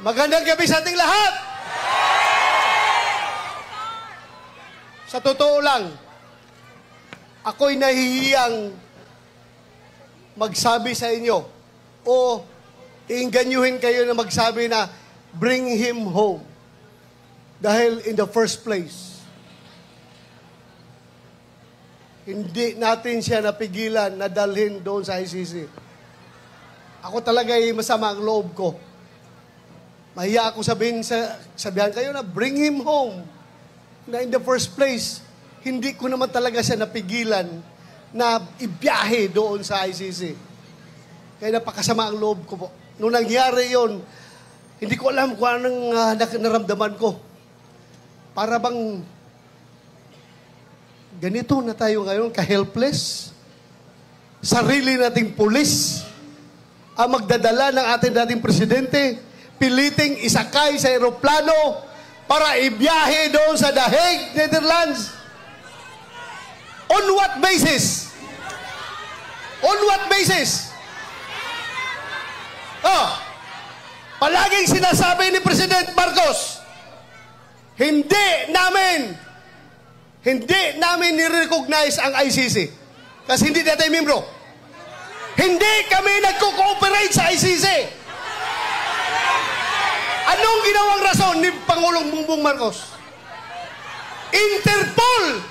Magandang gabi sa ating lahat! Sa totoo lang, ako'y nahihiyang magsabi sa inyo o iinganyuhin kayo na magsabi na bring him home. Dahil in the first place, hindi natin siya napigilan na dalhin doon sa ICC. Ako talaga ay masama ang loob ko. Mahiya ako sabihan kayo na bring him home. Na in the first place, hindi ko naman talaga siya napigilan na ibiyahe doon sa ICC. Kaya napakasama ang loob ko po. Nung nangyari yon, hindi ko alam kung anong naramdaman ko. Para bang ganito na tayo ngayon, ka-helpless. Sarili nating pulis ang magdadala ng ating dating presidente, piliting isakay sa eroplano para ibiyahe doon sa The Hague, Netherlands. On what basis? On what basis? Palaging sinasabi ni President Marcos, hindi namin ni-recognize ang ICC. Kasi hindi natin membro. Hindi kami nagko-cooperate sa ICC. Anong ginawang rason ni Pangulong Bongbong Marcos? Interpol!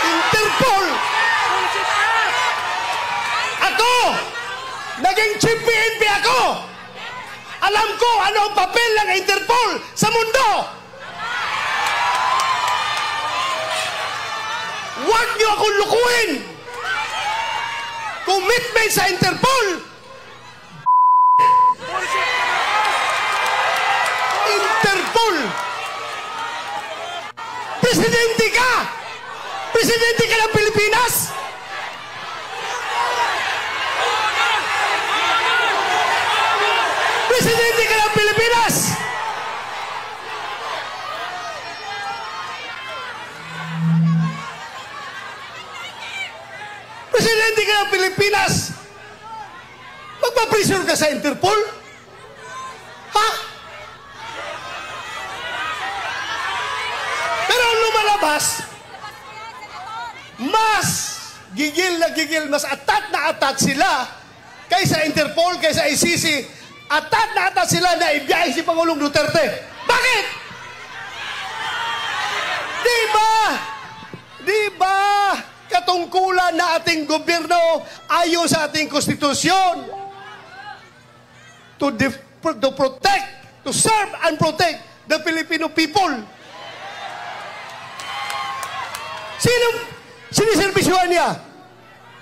Interpol! Ako! Naging chief PNP ako! Alam ko ano ang papel ng Interpol sa mundo! Huwag niyo akong lukuhin! Commitment sa Interpol! Interpol! Presidente ka! Presidente ka ng Pilipinas! Presidente ka ng Pilipinas! Presidente ka ng Pilipinas! Magpapressure ka sa Interpol? Ha? Pero ang lumalabas, mas gigil na gigil, mas atat na atat sila kaysa Interpol, kaysa ICC. Atat na atat sila na ibiyahe si Pangulong Duterte. Bakit? Di ba katungkulan na ating gobyerno ayon sa ating konstitusyon to protect, to serve and protect the Filipino people? Siniservisyohan niya?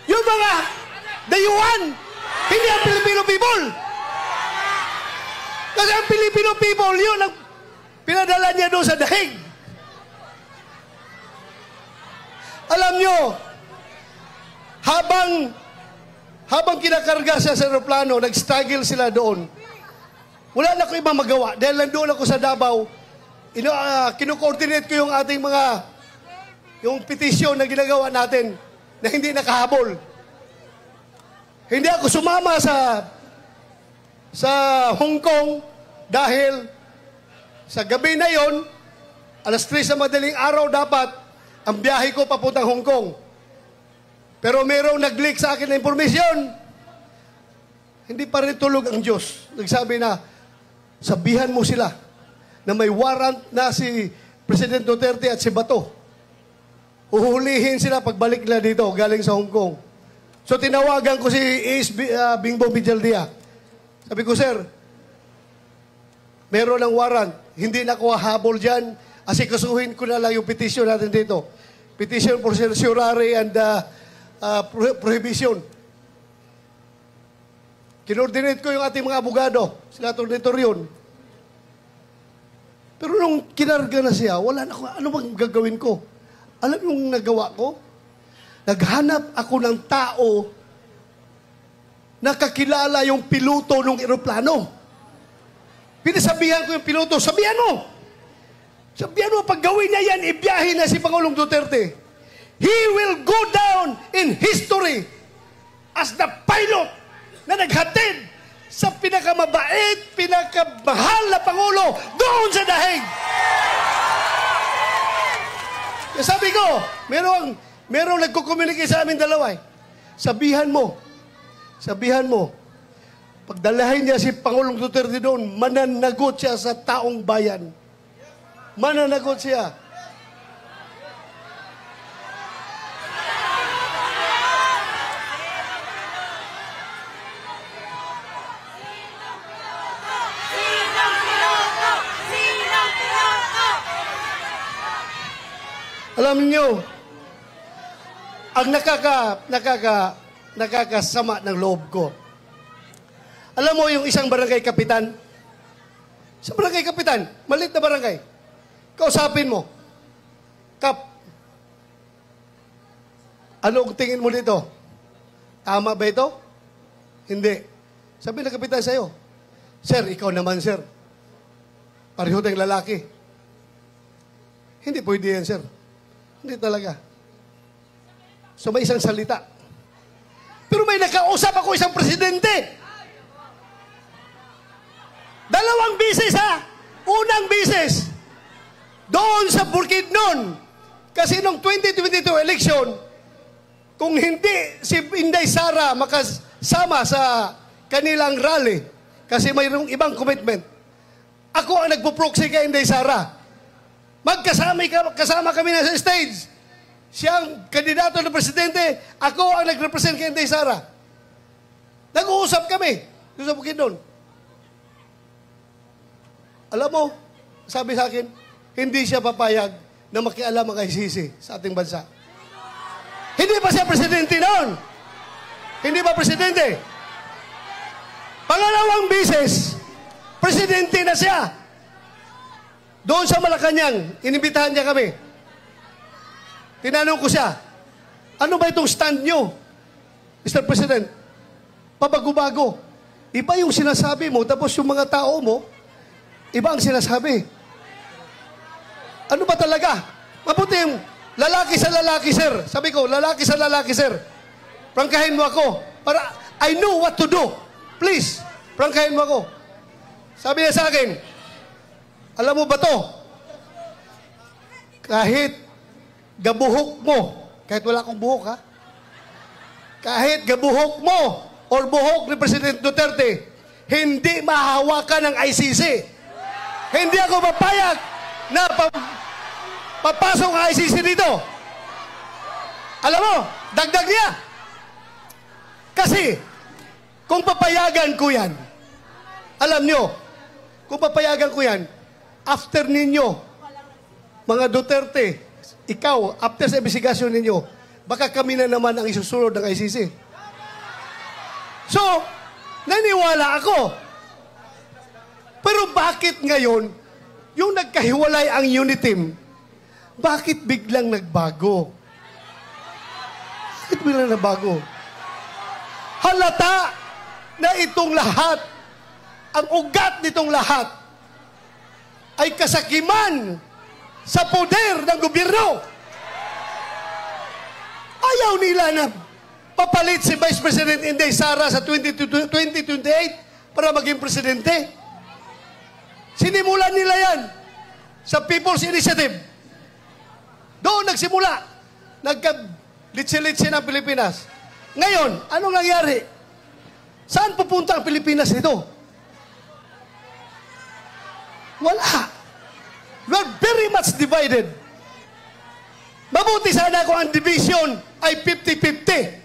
Yung mga dayuhan, hindi ang Filipino people. Kasi ang Filipino people, yun ang pinadala niya doon sa The Hague. Alam nyo, habang kinakarga siya sa aeroplano, nag-struggle sila doon. Wala na ko ibang magawa. Dahil nandoon ako sa Davao, kino-coordinate ko yung ating yung petisyon na ginagawa natin na hindi nakahabol. Hindi ako sumama sa Hong Kong dahil sa gabi na yon, alas 3 sa madaling araw dapat ang biyahe ko papuntang Hong Kong. Pero merong nag-leak sa akin na impormasyon. Hindi pa rin tulog ang Diyos. Nagsabi na, sabihan mo sila na may warrant na si President Duterte at si Bato. Uhulihin sila pagbalik nila dito, galing sa Hong Kong. So tinawagan ko si Bingbong Villaldia. Sabi ko, sir, meron ng warrant. Hindi na ko habol dyan. Asikasuhin ko na lang yung petition natin dito. Petition for certiorari and prohibition. Kinordinate ko yung ating mga abogado. Sila tornitor yun. Pero nung kinarga na siya, wala na ako. Ano bang gagawin ko? Alam yung nagawa ko? Naghanap ako ng tao na kakilala yung piloto ng eroplano. Pinasabihan ko yung piloto, sabihan mo, pag gawin niya yan, ibiyahin na si Pangulong Duterte. He will go down in history as the pilot na naghatid sa pinakamabait, pinakamahal na Pangulo doon sa dahig. Kaya sabi ko, merong nagkukomunikate sa amin dalawa eh. Sabihan mo, pagdalahin niya si Pangulong Duterte doon, mananagot siya sa taong bayan. Mananagot siya. Alam niyo, ang nakakasama ng loob ko. Alam mo yung isang barangay kapitan? Sa barangay kapitan, maliit na barangay. Kausapin mo, Kap, ano ang tingin mo dito? Tama ba ito? Hindi. Sabi ng kapitan sa'yo, Sir, ikaw naman, sir. Pareho tayong lalaki. Hindi pwede yan, sir. Hindi talaga. So may isang salita. Pero may nakausap ako isang presidente. 2 bisis ha. Unang bisis. Doon sa Bukidnon. Kasi nung 2022 election, kung hindi si Inday Sara makasama sa kanilang rally, kasi mayroong ibang commitment, ako ang nagpo-proxy kay Inday Sara. Kasama kami na sa stage. Siyang kandidato ng presidente, ako ang nag-represent kay Inday Sara. Nag-uusap kami doon sa Bukidnon. Alam mo, sabi sa akin, hindi siya papayag na makialam ang ICC sa ating bansa. Hindi pa siya presidente noon. Hindi pa presidente. Pangalawang bisis, presidente na siya. Doon sa Malacanang, inibitahan niya kami. Tinanong ko siya, ano ba itong stand nyo, Mr. President? Pabago-bago. Iba yung sinasabi mo, tapos yung mga tao mo, iba ang sinasabi. Ano ba talaga? Mabuti yung lalaki sa lalaki, sir. Sabi ko, lalaki sa lalaki, sir. Prangkahin mo ako. Para I know what to do. Please, prangkahin mo ako. Sabi niya sa akin, alam mo ba to? Kahit gabuhok mo, kahit wala akong buhok ha, kahit gabuhok mo or buhok ni President Duterte, hindi mahahawakan ng ICC. Hindi ako papayag na papasok ang ICC dito. Alam mo, dagdag niya. Kasi, kung papayagan ko yan, alam nyo, kung papayagan ko yan, after ninyo, mga Duterte, ikaw, after sa investigasyon ninyo, baka kami na naman ang isusunod ng ICC. So, naniwala ako. Pero bakit ngayon, yung nagkahiwalay ang unit team, bakit biglang nagbago? Bakit biglang nagbago? Halata na itong lahat, ang ugat nitong lahat, ay kasakiman sa poder ng gobyerno. Ayaw nila na papalit si Vice President Inday Sara sa 2028 para maging presidente. Sinimulan nila yan sa People's Initiative. Doon nagsimula. Nagka-litsi-litsi ng Pilipinas. Ngayon, anong nangyari? Saan pupunta ang Pilipinas nito? Wala. We're very much divided. Mabuti sana kung ang division ay 50-50.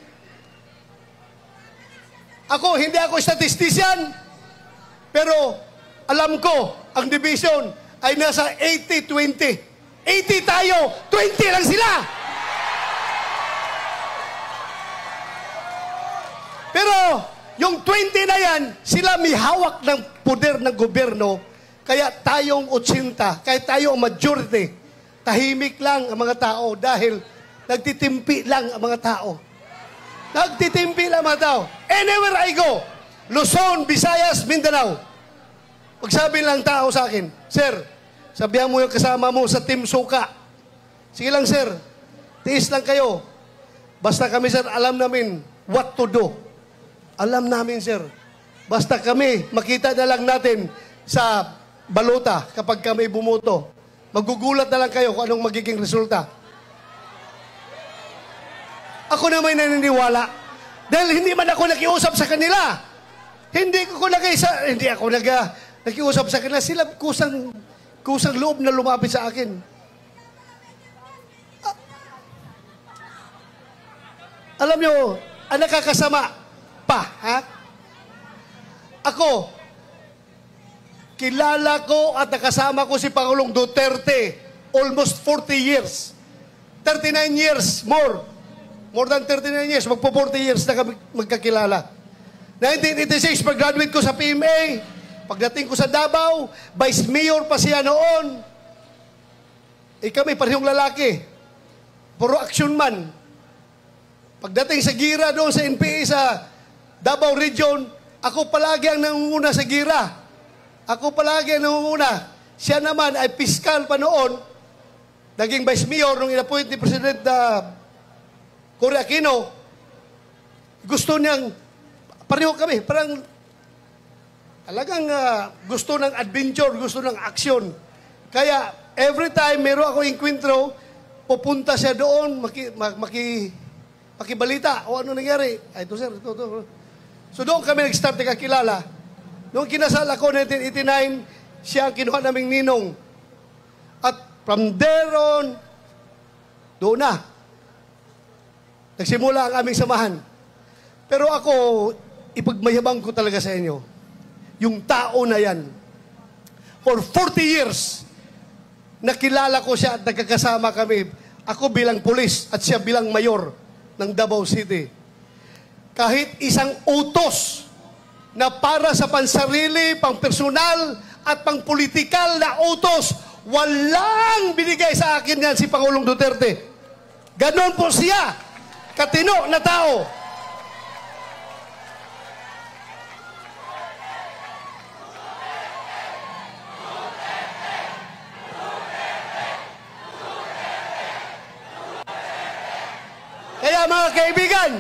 Hindi ako statistician, pero alam ko, ang division ay nasa 80-20. 80 tayo, 20 lang sila. Pero, yung 20 na yan, sila may hawak ng poder ng gobyerno. Kaya tayong 80, kaya tayo ang majority, tahimik lang ang mga tao dahil nagtitimpi lang ang mga tao. Nagtitimpi lang ang mga tao. Anywhere I go, Luzon, Visayas, Mindanao, pagsabi lang tao sa akin, Sir, sabihan mo yung kasama mo sa Team Suka. Sige lang, sir, tiis lang kayo. Basta kami, sir, alam namin what to do. Alam namin, sir. Basta kami, makita na lang natin sa balota kapag kami bumoto. Magugulat na lang kayo kung anong magiging resulta. Ako na may naniniwala. Dahil hindi man ako nakiusap sa kanila. Hindi ako nakiusap sa kanila. Sila kusang loob na lumapit sa akin. Alam nyo, ang nakakasama pa, ha? Ako, kilala ko at nakasama ko si Pangulong Duterte almost 40 years. 39 years, more. More than 39 years, magpo 40 years na kami magkakilala. 1986, pag-graduate ko sa PMA, pagdating ko sa Davao, Vice Mayor pa siya noon. Kami, parehong lalaki. Puro action man. Pagdating sa Gira doon sa NPA sa Davao Region, ako palagi ang nangunguna sa Gira. Ako palagi ang nangunguna. Siya naman ay piskal pa noon. Naging Vice Mayor nung inappoint ni President Cory Aquino. Gusto niyang, pareho kami, parang talagang gusto ng adventure, gusto ng aksyon. Kaya every time meron ako enkwentro, pupunta siya doon, makibalita o ano nangyari. Ay, ito sir, ito. So doon kami nag-start kakilala. Noong kinasal ako 1989, siya ang kinuha naming ninong. At from there on, doon na. Nagsimula ang aming samahan. Pero ako, ipagmayabang ko talaga sa inyo. Yung tao na yan, for 40 years, nakilala ko siya at nagkakasama kami. Ako bilang pulis at siya bilang mayor ng Davao City. Kahit isang utos na para sa pansarili, pang-personal at pang-politikal na utos, walang binigay sa akin yan si Pangulong Duterte. Ganon po siya, katino na tao. Kaya mga kaibigan,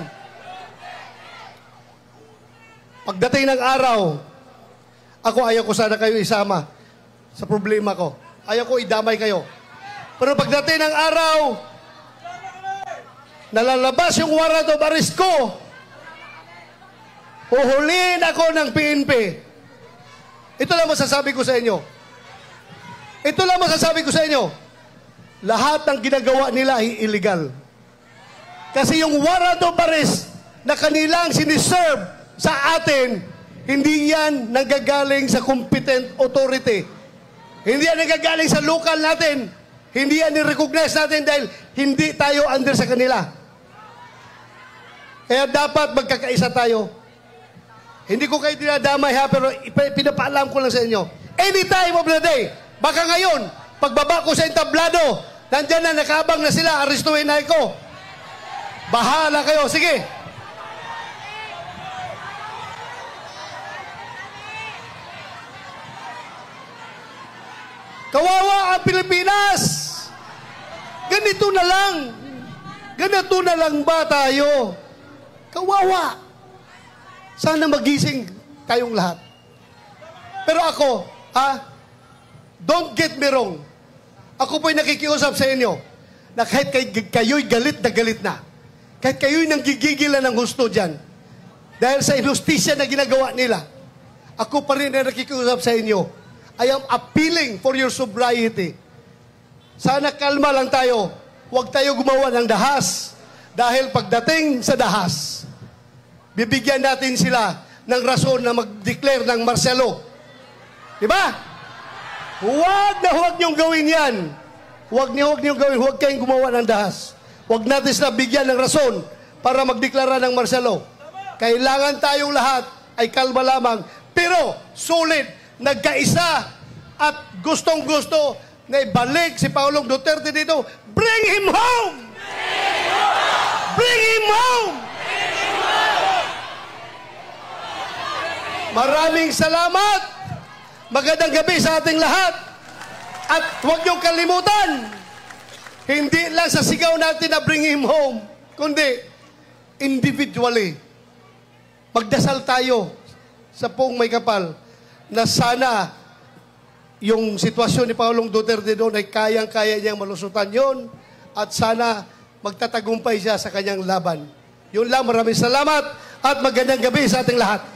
pagdating ng araw, ako ayaw ko sana kayo isama sa problema ko. Ayaw ko idamay kayo. Pero pagdating ng araw, nalalabas yung warrant of arrest ko, uhulihin ako ng PNP. Ito lang masasabi ko sa inyo. Ito lang masasabi ko sa inyo. Lahat ng ginagawa nila ay illegal. Kasi yung warrant of arrest na kanilang siniserve sa atin, hindi yan nanggagaling sa competent authority. Hindi yan nanggagaling sa local natin. Hindi yan ni-recognize natin dahil hindi tayo under sa kanila. Kaya dapat magkakaisa tayo. Hindi ko kayo dinadamay ha, pero pinapaalam ko lang sa inyo. Any time of the day, baka ngayon, pagbaba ko sa entablado, nandyan na, nakabang na sila, arestuhin na ako. Bahala kayo, sige. Kawawa ang Pilipinas. Ganito na lang. Ganito na lang ba tayo? Kawawa. Sana magising kayong lahat. Pero ako, don't get me wrong. Ako po'y nakikiusap sa inyo na kahit kayo'y galit na galit na. Kahit kayo'y nanggigigil na ng gusto dyan. Dahil sa inustisya na ginagawa nila, ako pa rin na nakikiusap sa inyo. I am appealing for your sobriety. Sana kalma lang tayo. Huwag tayo gumawa ng dahas. Dahil pagdating sa dahas, bibigyan natin sila ng rason na mag-declare ng martial law. Diba? Huwag niyong gawin yan. Huwag niyong gawin. Huwag kayong gumawa ng dahas. Huwag natin sila bigyan ng rason para magdeklara ng martial law. Kailangan tayong lahat ay kalma lamang. Pero, sulit, nagkaisa at gustong-gusto na ibalik si Pangulong Duterte dito. Bring him home! Bring him home! Maraming salamat! Magandang gabi sa ating lahat! At huwag niyong kalimutan, hindi lang sa sigaw natin na bring him home, kundi individually, magdasal tayo sa Poong May Kapal na sana yung sitwasyon ni Pangulong Duterte doon ay kayang-kaya niyang malusutan yon at sana magtatagumpay siya sa kanyang laban. Yun lang, maraming salamat at magandang gabi sa ating lahat.